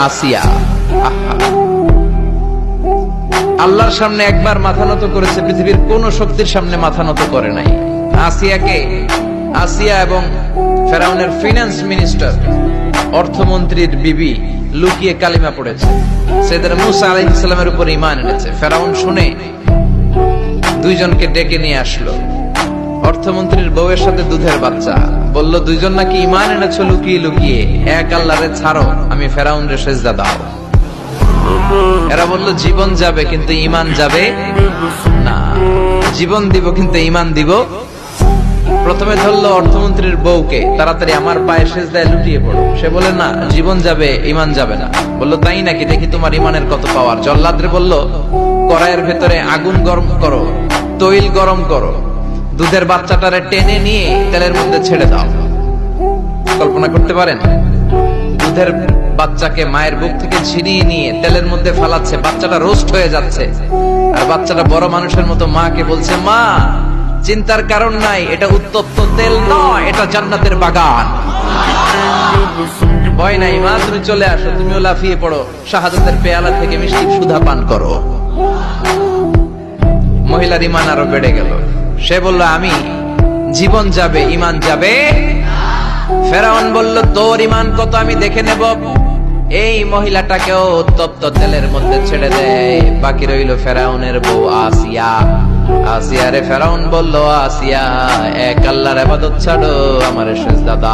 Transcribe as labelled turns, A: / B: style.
A: আসিয়া। আহা, আল্লাহর সামনে একবার মাথা নত করেছে, পৃথিবীর কোন শক্তির সামনে মাথা নত করে নাই। আসিয়া এবং ফেরাউনের ফিনান্স মিনিস্টার, অর্থমন্ত্রীর বিবি লুকিয়ে কালিমা পড়েছে, সাইয়েদনা মূসা আলাইহিস সালামের উপর ঈমান এনেছে। ফেরাউন শুনে দুইজনকে ডেকে নিয়ে আসলো। অর্থমন্ত্রীর বউয়ের সাথে দুধের বাচ্চা, বলল দুইজন নাকি ঈমান এনেছো লুকিয়ে লুকিয়ে, এক আল্লাহরে ছাড়ো, আমি ফেরাউনরে সেজদা দাও। এরা বলল জীবন যাবে কিন্তু ঈমান যাবে না, জীবন দিব কিন্তু ঈমান দিব। প্রথমে ধরলো অর্থমন্ত্রীর বউকে, তাড়াতাড়ি আমার পায়ে সেজদায় লুটিয়ে পড়ো। সে বলে না, জীবন যাবে ঈমান যাবে না। বলল তাই নাকি, দেখি তোমার ঈমানের কত পাওয়ার। জল্লাদরে বলল কড়াইয়ের ভেতরে আগুন গরম করো, তৈল গরম করো, দুধের বাচ্চাটারে টেনে নিয়ে তেলের মধ্যে ছেড়ে দাও। কল্পনা করতে পারেন? দুধের বাচ্চাকে মায়ের বুক থেকে ছিনিয়ে নিয়ে তেলের মধ্যে ফালাচ্ছে, বাচ্চাটা রোস্ট হয়ে যাচ্ছে, আর বাচ্চাটা বড় মানুষের মতো মাকে বলছে, মা চিন্তার কারণ নাই, এটা উত্তপ্ত তেল নয়, এটা জান্নাতের বাগান। ভয় নাই মা, তুমি চলে আসো, তুমিও লাফিয়ে পড়ো, শাহাদাতের পেয়ালা থেকে মিষ্টি সুধা পান করো। মহিলার ঈমান আরো বেড়ে গেল। সে বলল আমি জীবন যাবে ঈমান যাবে। ফেরাউন বলল তোর ঈমান কত আমি দেখে নেব। এই মহিলাটাকেও উত্তপ্ত তেলের মধ্যে ছেড়ে দেয়। বাকি রইল ফেরাউনের বউ আসিয়া। আসিয়া রে ফেরাউন বলল, আসিয়া এক আল্লাহর ইবাদত ছাড়ো, আমারে সেজদা দাও।